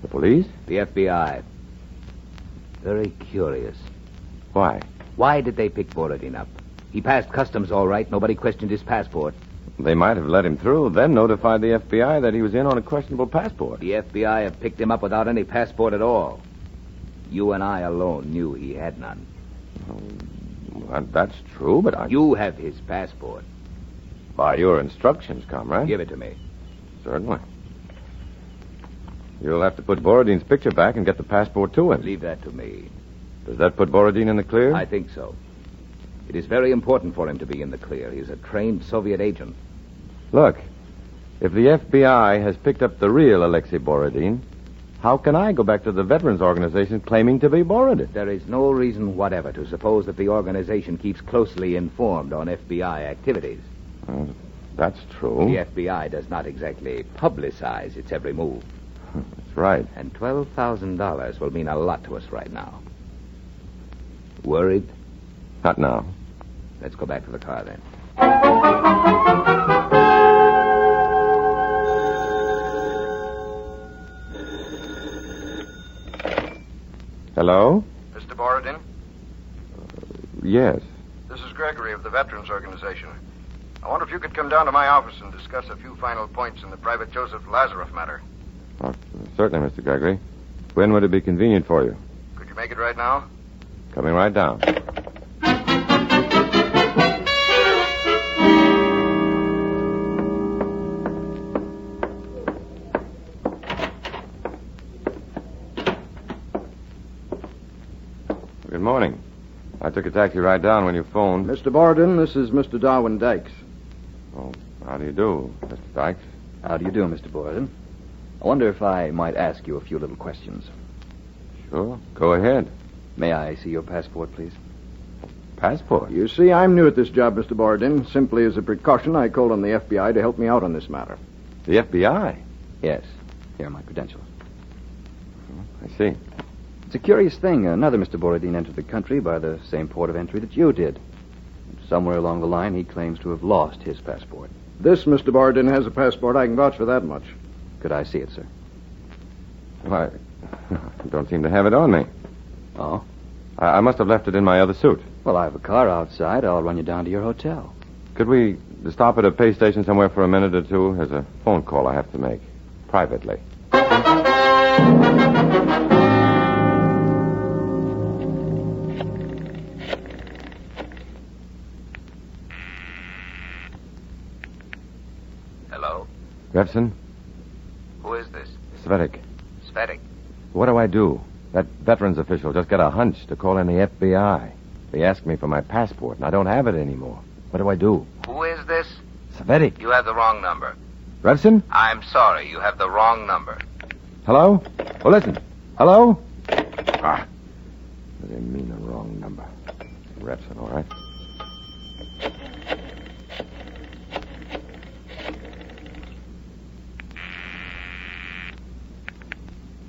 police? The FBI. Very curious. Why? Why did they pick Borodin up? He passed customs all right. Nobody questioned his passport. They might have let him through, then notified the FBI that he was in on a questionable passport. The FBI have picked him up without any passport at all. You and I alone knew he had none. Well, that's true, but You have his passport. By your instructions, comrade. Give it to me. Certainly. You'll have to put Borodin's picture back and get the passport to him. Leave that to me. Does that put Borodin in the clear? I think so. It is very important for him to be in the clear. He's a trained Soviet agent. Look, if the FBI has picked up the real Alexei Borodin, how can I go back to the Veterans Organization claiming to be Borodin? There is no reason whatever to suppose that the organization keeps closely informed on FBI activities. That's true. The FBI does not exactly publicize its every move. That's right. And $12,000 will mean a lot to us right now. Worried? Not now. Let's go back to the car, then. Hello? Mr. Borodin? Yes. This is Gregory of the Veterans Organization. I wonder if you could come down to my office and discuss a few final points in the Private Joseph Lazareff matter. Oh, certainly, Mr. Gregory. When would it be convenient for you? Could you make it right now? Coming right down. Good morning. I took a taxi right down when you phoned. Mr. Borodin, this is Mr. Darwin Dykes. Oh, how do you do, Mr. Dykes? How do you do, Mr. Borodin? I wonder if I might ask you a few little questions. Sure. Go ahead. May I see your passport, please? Passport? You see, I'm new at this job, Mr. Borodin. Simply as a precaution, I called on the FBI to help me out on this matter. The FBI? Yes. Here are my credentials. I see. It's a curious thing. Another Mr. Borodin entered the country by the same port of entry that you did. Somewhere along the line, he claims to have lost his passport. This Mr. Borodin has a passport. I can vouch for that much. Could I see it, sir? Well, I don't seem to have it on me. Oh? I must have left it in my other suit. Well, I have a car outside. I'll run you down to your hotel. Could we stop at a pay station somewhere for a minute or two? There's a phone call I have to make. Privately. Hello? Revson? Who is this? Svetik. Svetik. What do I do? That veterans official just got a hunch to call in the FBI. They asked me for my passport, and I don't have it anymore. What do I do? Who is this? Svetik. You have the wrong number. Revson? I'm sorry. You have the wrong number. Hello? Oh, listen. Hello? Ah. They didn't mean the wrong number. Revson, all right?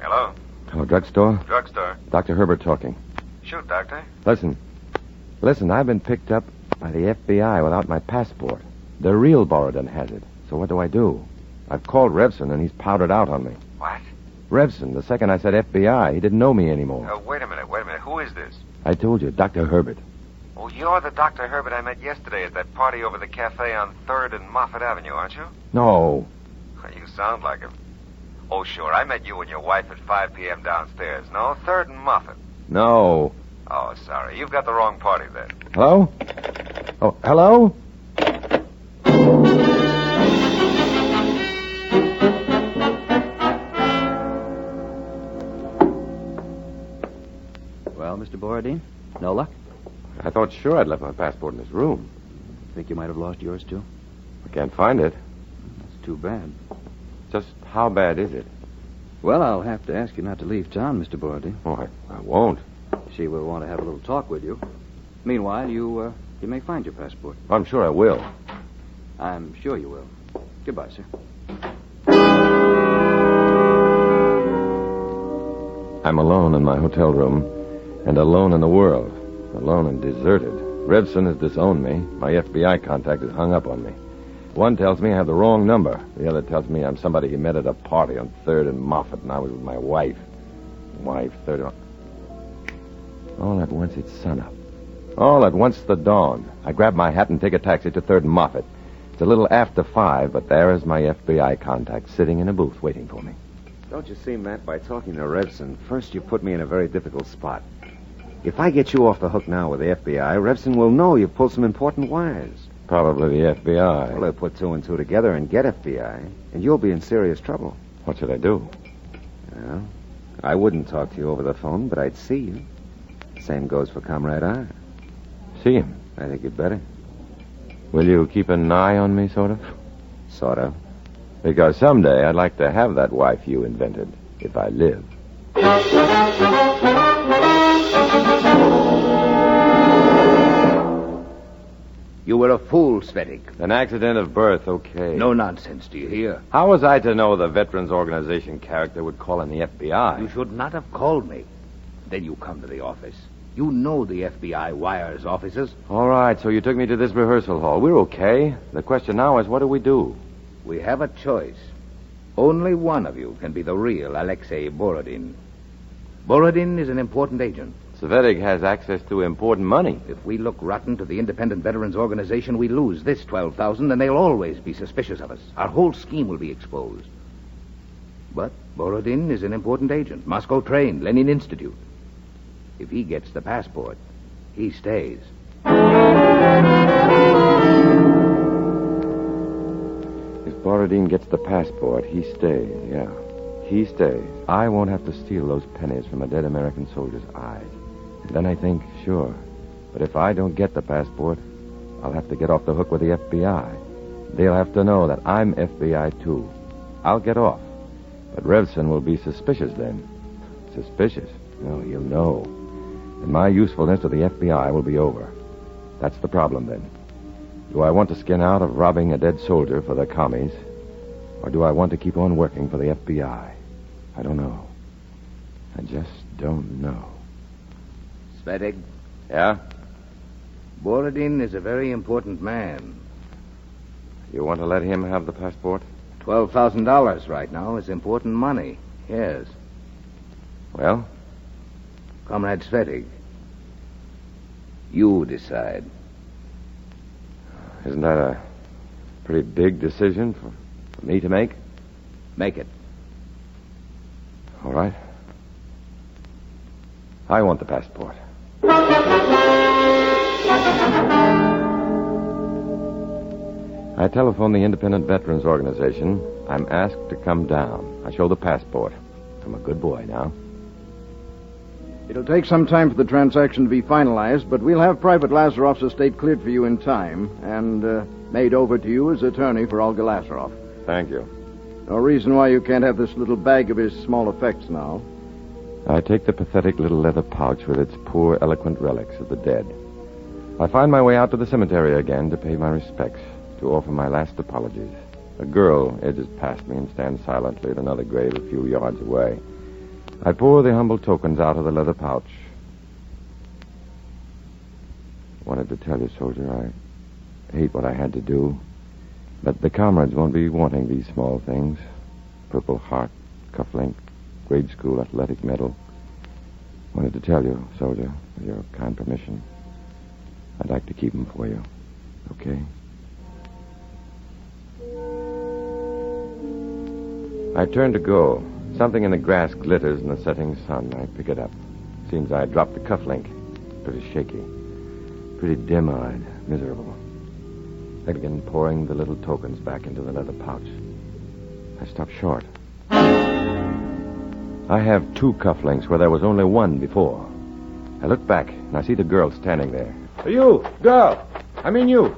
Hello? Hello, drugstore? Drugstore. Dr. Herbert talking. Shoot, Doctor. Listen, I've been picked up by the FBI without my passport. The real Borodin has it. So what do I do? I've called Revson, and he's powdered out on me. What? Revson, the second I said FBI, he didn't know me anymore. Wait a minute. Who is this? I told you, Dr. Herbert. Oh, you're the Dr. Herbert I met yesterday at that party over the cafe on 3rd and Moffett Avenue, aren't you? No. You sound like him. Oh, sure. I met you and your wife at 5 p.m. downstairs. No, 3rd and Moffett. No. Oh, sorry. You've got the wrong party then. Hello? Oh, hello? Well, Mr. Borodin, no luck? I thought sure I'd left my passport in this room. Think you might have lost yours, too? I can't find it. That's too bad. Just how bad is it? Well, I'll have to ask you not to leave town, Mr. Borodin. Oh, I won't. She will want to have a little talk with you. Meanwhile, you may find your passport. I'm sure I will. I'm sure you will. Goodbye, sir. I'm alone in my hotel room, and alone in the world. Alone and deserted. Revson has disowned me. My FBI contact has hung up on me. One tells me I have the wrong number. The other tells me I'm somebody he met at a party on 3rd and Moffett, and I was with my wife. Wife, 3rd and... All at once, it's sunup. All at once, the dawn. I grab my hat and take a taxi to 3rd and Moffett. It's a little after 5, but there is my FBI contact sitting in a booth waiting for me. Don't you see, Matt, by talking to Revson, first you put me in a very difficult spot. If I get you off the hook now with the FBI, Revson will know you've pulled some important wires. Probably the FBI. Well, they'll put 2 and 2 together and get FBI, and you'll be in serious trouble. What should I do? Well, I wouldn't talk to you over the phone, but I'd see you. Same goes for Comrade R. See him. I think you'd better. Will you keep an eye on me, sort of? Sort of. Because someday I'd like to have that wife you invented, if I live. You were a fool, Svetig. An accident of birth, okay. No nonsense, do you hear? How was I to know the Veterans Organization character would call in the FBI? You should not have called me. Then you come to the office. You know the FBI wires offices. All right, so you took me to this rehearsal hall. We're okay. The question now is, what do we do? We have a choice. Only one of you can be the real Alexei Borodin. Borodin is an important agent. Svetig has access to important money. If we look rotten to the Independent Veterans Organization, we lose this $12,000, and they'll always be suspicious of us. Our whole scheme will be exposed. But Borodin is an important agent. Moscow trained, Lenin Institute. If he gets the passport, he stays. If Borodin gets the passport, he stays, yeah. He stays. I won't have to steal those pennies from a dead American soldier's eyes. And then I think, sure. But if I don't get the passport, I'll have to get off the hook with the FBI. They'll have to know that I'm FBI, too. I'll get off. But Revson will be suspicious then. Suspicious? No, he'll know. And my usefulness to the FBI will be over. That's the problem, then. Do I want to skin out of robbing a dead soldier for the commies? Or do I want to keep on working for the FBI? I don't know. I just don't know. Svetig, Yeah? Borodin is a very important man. You want to let him have the passport? $12,000 right now is important money. Yes. Well? Comrade Svetig, you decide. Isn't that a pretty big decision for me to make? Make it. All right. I want the passport. I telephone the Independent Veterans Organization. I'm asked to come down. I show the passport. I'm a good boy now. It'll take some time for the transaction to be finalized, but we'll have Private Lazaroff's estate cleared for you in time and made over to you as attorney for Olga Lazaroff. Thank you. No reason why you can't have this little bag of his small effects now. I take the pathetic little leather pouch with its poor, eloquent relics of the dead. I find my way out to the cemetery again to pay my respects, to offer my last apologies. A girl edges past me and stands silently at another grave a few yards away. I pour the humble tokens out of the leather pouch. Wanted to tell you, soldier, I hate what I had to do. But the comrades won't be wanting these small things. Purple Heart, cufflink, grade school athletic medal. Wanted to tell you, soldier, with your kind permission. I'd like to keep them for you. Okay? I turn to go. Something in the grass glitters in the setting sun. I pick it up. Seems I dropped the cufflink. Pretty shaky. Pretty dim-eyed. Miserable. I begin pouring the little tokens back into the leather pouch. I stop short. I have 2 cufflinks where there was only 1 before. I look back, and I see the girl standing there. You, girl! I mean you.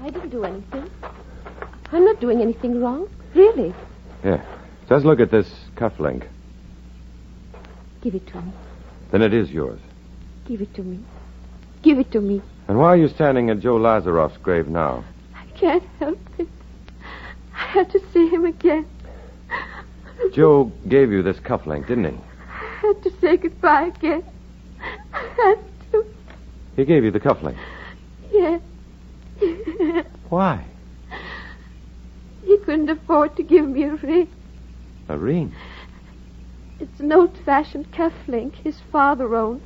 I didn't do anything. I'm not doing anything wrong. Really. Here. Just look at this cufflink. Give it to me. Then it is yours. Give it to me. Give it to me. And why are you standing at Joe Lazaroff's grave now? I can't help it. I have to see him again. Joe gave you this cufflink, didn't he? I had to say goodbye again. I had to. He gave you the cufflink. Yes. Why? He couldn't afford to give me a ring. A ring? It's an old-fashioned cufflink his father owned.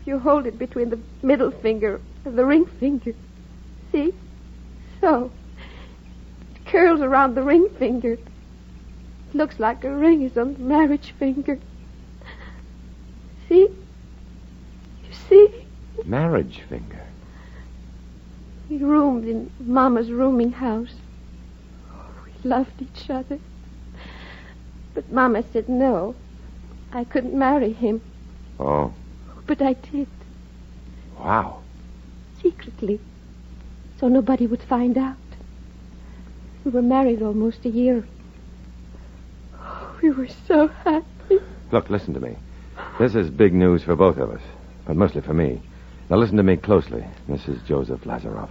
You hold it between the middle finger and the ring finger. See? So. It curls around the ring finger. It looks like a ring is on the marriage finger. See? You see? Marriage finger. We roomed in Mama's rooming house. We loved each other. But Mama said no. I couldn't marry him. Oh. But I did. Wow. Secretly. So nobody would find out. We were married almost a year. Oh, we were so happy. Look, listen to me. This is big news for both of us, but mostly for me. Now listen to me closely, Mrs. Joseph Lazaroff.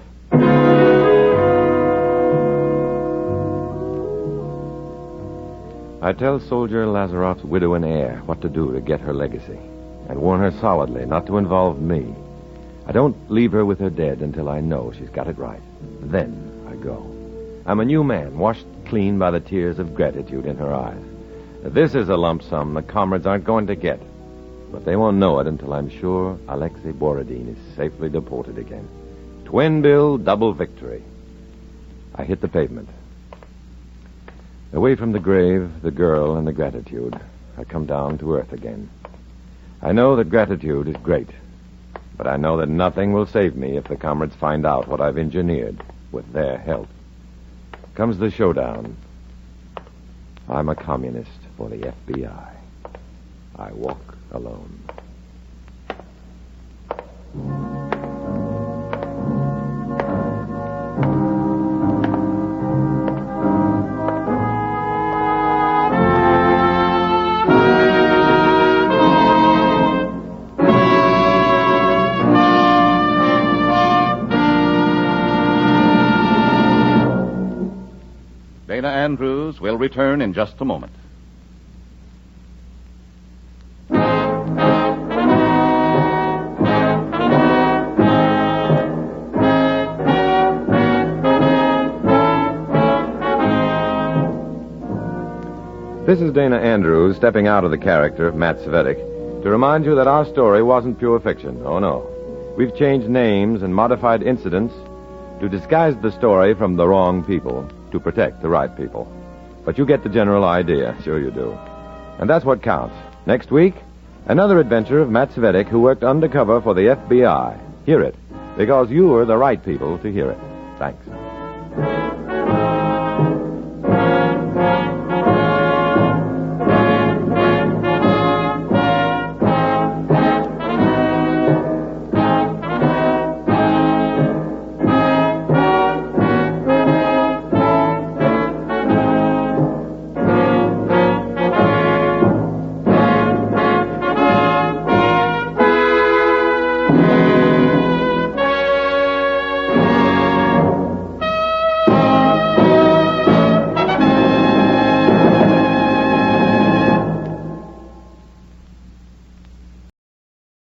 I tell Soldier Lazaroff's widow and heir what to do to get her legacy, and warn her solidly not to involve me. I don't leave her with her dead until I know she's got it right. Then I go. I'm a new man, washed clean by the tears of gratitude in her eyes. This is a lump sum the comrades aren't going to get, but they won't know it until I'm sure Alexei Borodin is safely deported again. Twin bill, double victory. I hit the pavement. Away from the grave, the girl, and the gratitude, I come down to earth again. I know that gratitude is great, but I know that nothing will save me if the comrades find out what I've engineered with their help. Comes the showdown. I'm a communist for the FBI. I walk alone. Dana Andrews will return in just a moment. This is Dana Andrews stepping out of the character of Matt Svetich to remind you that our story wasn't pure fiction. Oh, no. We've changed names and modified incidents to disguise the story from the wrong people to protect the right people. But you get the general idea. Sure you do. And that's what counts. Next week, another adventure of Matt Svetich, who worked undercover for the FBI. Hear it, because you're the right people to hear it. Thanks.